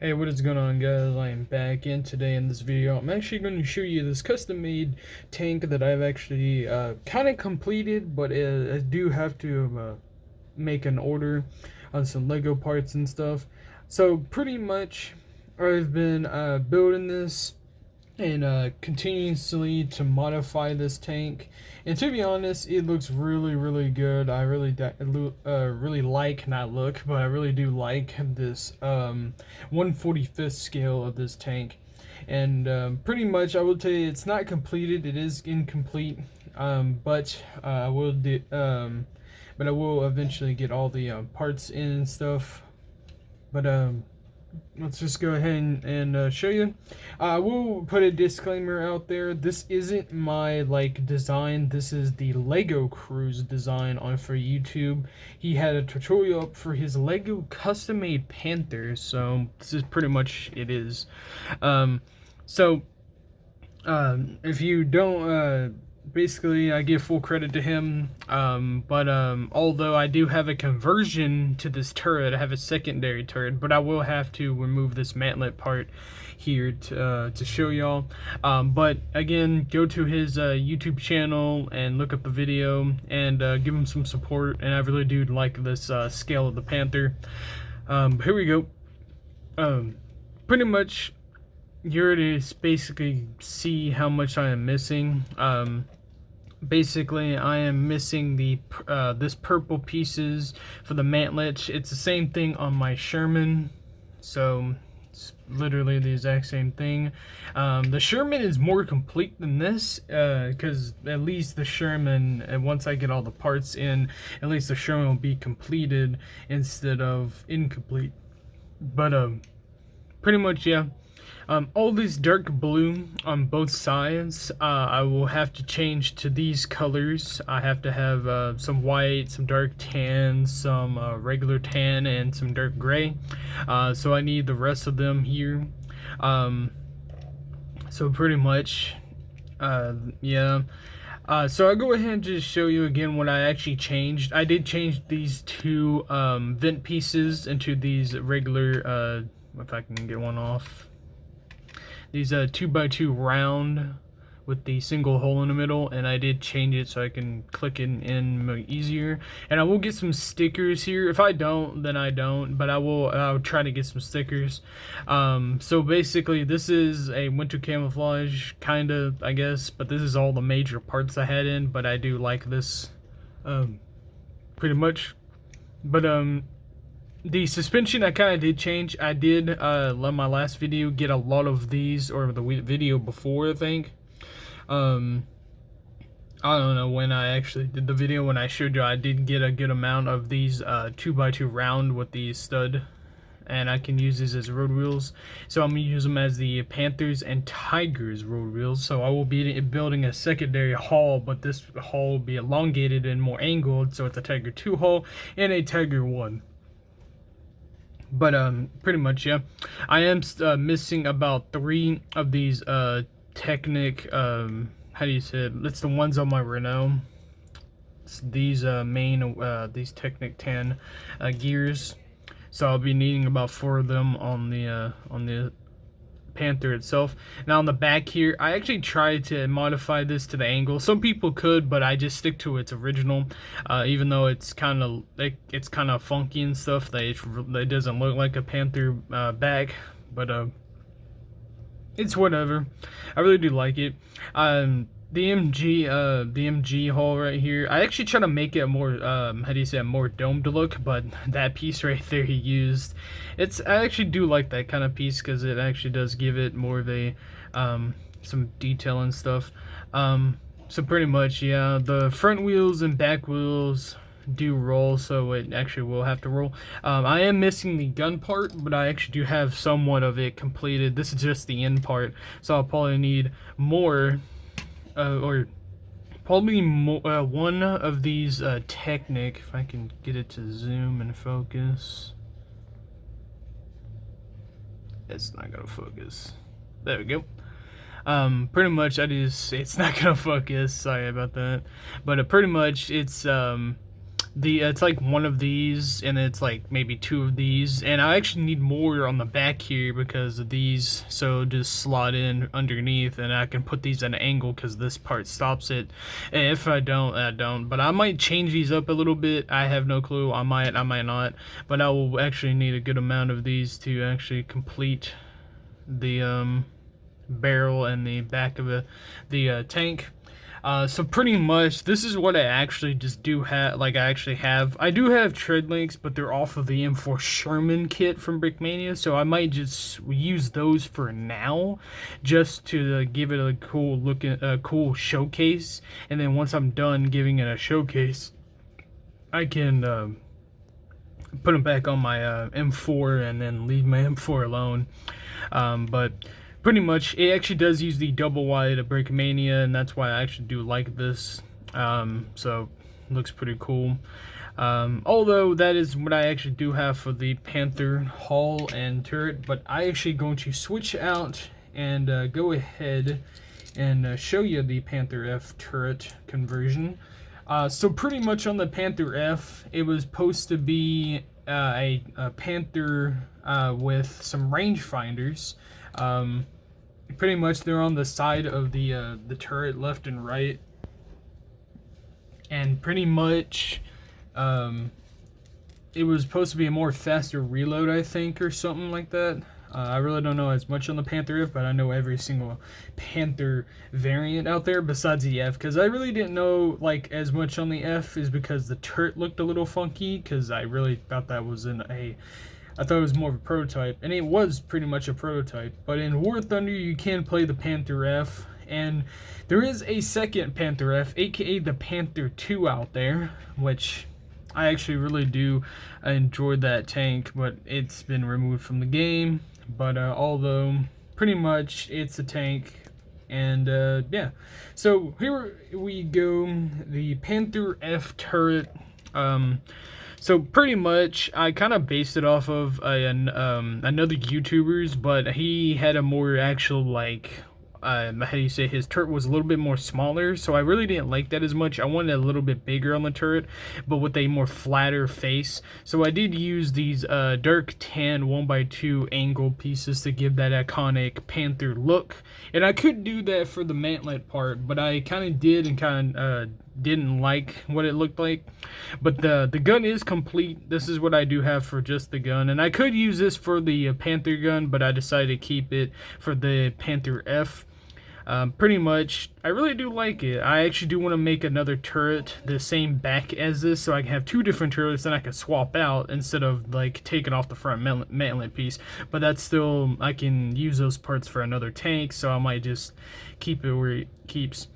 Hey, what is going on, guys? I am back, and today in this video I'm actually going to show you this custom made tank that I've actually kind of completed, but I do have to make an order on some Lego parts and stuff. So pretty much I've been building this and continuously to modify this tank, and to be honest, it looks really good. I really really like, not look, but I really do like this 1/45th scale of this tank. And pretty much I will tell you it's not completed, it is incomplete, but I will but I will eventually get all the parts in and stuff. But let's just go ahead and show you. I will put a disclaimer out there. This isn't my design. This is the Thelegocrew's design on for YouTube. He had a tutorial up for his Lego custom made panther, so this is pretty much it is. If you don't basically I give full credit to him, but although I do have a conversion to this turret, I have a secondary turret, but I will have to remove this mantlet part here to show y'all. But again, go to his YouTube channel and look up the video and give him some support, and I really do like this scale of the panther. Here we go. Pretty much you already basically see how much I am missing. Basically I am missing the this purple pieces for the mantlet. It's the same thing on my Sherman, so it's literally the exact same thing. The Sherman is more complete than this, because at least the Sherman, and once I get all the parts in, at least the Sherman will be completed instead of incomplete. But pretty much, yeah. All this dark blue on both sides, I will have to change to these colors. I have to have some white, some dark tan, some regular tan, and some dark gray. So I need the rest of them here. So pretty much, yeah. So I'll go ahead and just show you again what I actually changed. I did change these two vent pieces into these regular, if I can get one off. These 2x2 round with the single hole in the middle, and I did change it so I can click it in easier. And I will get some stickers here. If I don't, then I don't, but I'll try to get some stickers. So basically this is a winter camouflage, kinda, I guess, but this is all the major parts I had in, but I do like this pretty much. But the suspension I kind of did change. I did let my last video get a lot of these, or the video before, I think. I don't know when I actually did the video when I showed you. I did get a good amount of these 2x2 round with the stud, and I can use these as road wheels. So I'm gonna use them as the Panthers and Tigers road wheels. So I will be building a secondary hull, but this hull will be elongated and more angled, so it's a Tiger 2 hull and a Tiger 1. But pretty much, yeah. I am missing about 3 of these Technic, how do you say it? It's the ones on my Renault. It's these these Technic 10 gears. So I'll be needing about 4 of them on the Panther itself. Now on the back here, I actually tried to modify this to the angle. Some people could, but I just stick to its original. Even though it's kind of funky and stuff, that doesn't look like a Panther back, but it's whatever. I really do like it. The MG hull right here, I actually try to make it more how do you say, a more domed look, but that piece right there he used, I actually do like that kind of piece because it actually does give it more of a some detail and stuff. So pretty much, yeah, the front wheels and back wheels do roll, so it actually will have to roll. I am missing the gun part, but I actually do have somewhat of it completed. This is just the end part, so I'll probably need more. Or probably one of these Technic, if I can get it to zoom and focus. It's not gonna focus. There we go. Pretty much it's not gonna focus, sorry about that. But pretty much it's it's like one of these, and it's like maybe two of these, and I actually need more on the back here because of these, so just slot in underneath, and I can put these at an angle because this part stops it. And if I don't, I don't, but I might change these up a little bit. I have no clue. I might not, but I will actually need a good amount of these to actually complete the barrel and the back of the tank. So pretty much this is what I actually just do have. Like I do have tread links, but they're off of the M4 Sherman kit from Brickmania, so I might just use those for now, just to give it a cool looking, cool showcase. And then once I'm done giving it a showcase, I can put them back on my M4 and then leave my M4 alone. But pretty much, it actually does use the double wide of Brickmania, and that's why I actually do like this. So, looks pretty cool. Although that is what I actually do have for the Panther hull and turret, but I actually going to switch out and go ahead and show you the Panther F turret conversion. So pretty much on the Panther F, it was supposed to be a Panther with some rangefinders. Pretty much they're on the side of the turret, left and right, and pretty much it was supposed to be a more faster reload, I think, or something like that. I really don't know as much on the Panther F, but I know every single Panther variant out there besides the F, because I really didn't know like as much on the F, is because the turret looked a little funky, because I really thought that was I thought it was more of a prototype, and it was pretty much a prototype. But in War Thunder, you can play the Panther F, and there is a second Panther F, aka the Panther 2 out there, which I actually really do enjoy that tank, but it's been removed from the game. But although pretty much it's a tank, and yeah. So here we go, the Panther F turret. So pretty much, I kind of based it off of another YouTuber's, but he had a more actual, like, how do you say, his turret was a little bit more smaller, so I really didn't like that as much. I wanted a little bit bigger on the turret, but with a more flatter face. So I did use these dark tan 1x2 angle pieces to give that iconic Panther look, and I could do that for the mantlet part, but I kind of did and kind of didn't like what it looked like. But the gun is complete. This is what I do have for just the gun, and I could use this for the Panther gun, but I decided to keep it for the Panther F. Pretty much, I really do like it. I actually do want to make another turret the same back as this, so I can have two different turrets and I can swap out instead of like taking off the front mantlet piece. But that's still, I can use those parts for another tank, so I might just keep it where it keeps.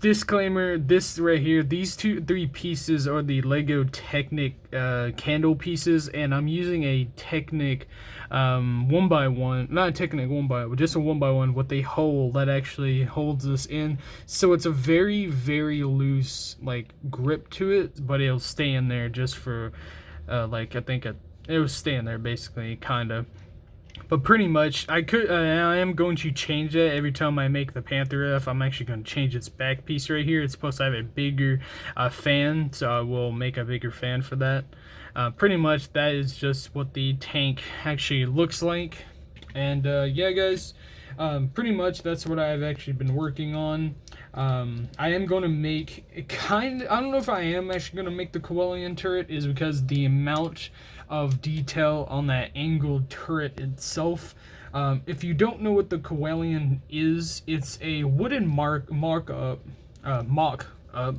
Disclaimer, this right here, these three pieces are the Lego Technic candle pieces, and I'm using a Technic 1x1, not a Technic 1x1, just a 1x1 with a hole that actually holds this in, so it's a very, very loose like grip to it, but it'll stay in there just for like, I think it was staying there basically, kind of. But pretty much, I am going to change that every time I make the Panther F. I'm actually going to change its back piece right here. It's supposed to have a bigger fan, so I will make a bigger fan for that. Pretty much, that is just what the tank actually looks like. And yeah, guys, pretty much that's what I've actually been working on. I am going to make I don't know if I am actually going to make the Quillian turret, is because the amount of detail on that angled turret itself. If you don't know what the Quillian is, it's a wooden mock-up,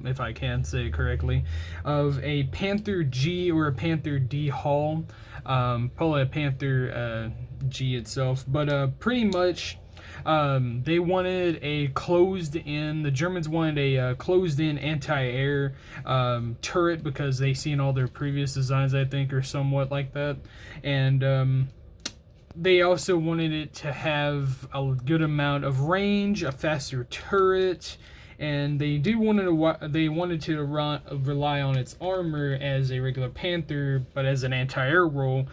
if I can say it correctly, of a Panther G or a Panther D hull, probably a Panther G itself, but pretty much they wanted a closed-in, the Germans wanted a closed-in anti-air turret, because they seen all their previous designs, I think, or somewhat like that. And they also wanted it to have a good amount of range, a faster turret, and they wanted to rely on its armor as a regular Panther, but as an anti-air role.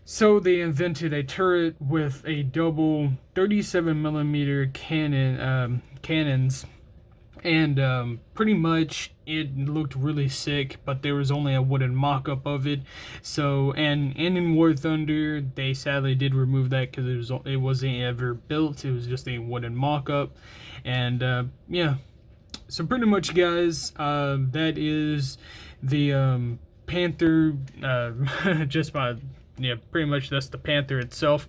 So they invented a turret with a double 37mm cannons, and pretty much it looked really sick, but there was only a wooden mock-up of it. So and in War Thunder they sadly did remove that because it wasn't ever built. It was just a wooden mock-up. And yeah, so pretty much guys, that is the panther, just my, yeah, pretty much that's the panther itself.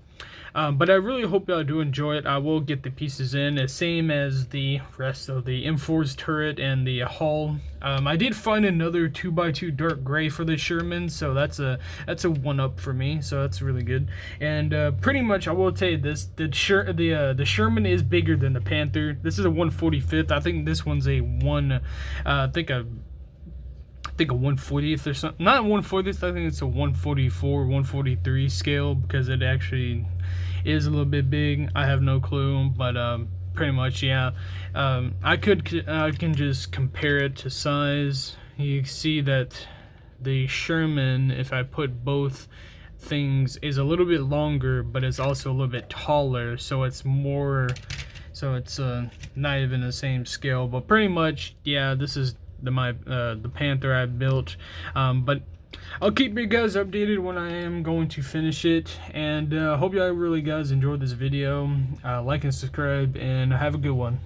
But I really hope y'all do enjoy it. I will get the pieces in, the same as the rest of the M4's turret and the hull. I did find another 2x2 dark gray for the Sherman, so that's a 1-up for me. So that's really good. And pretty much, I will tell you this: the Sherman is bigger than the Panther. This is a 145th. I think this one's a I think a 140th or something. Not 140th, I think it's a 144, 143 scale, because it actually is a little bit big. I have no clue, but pretty much, yeah. I can just compare it to size. You see that the Sherman, if I put both things, is a little bit longer, but it's also a little bit taller, so it's more, so it's not even the same scale. But pretty much, yeah, this is the Panther I built. But I'll keep you guys updated when I am going to finish it, and hope y'all really guys enjoyed this video. Like and subscribe, and have a good one.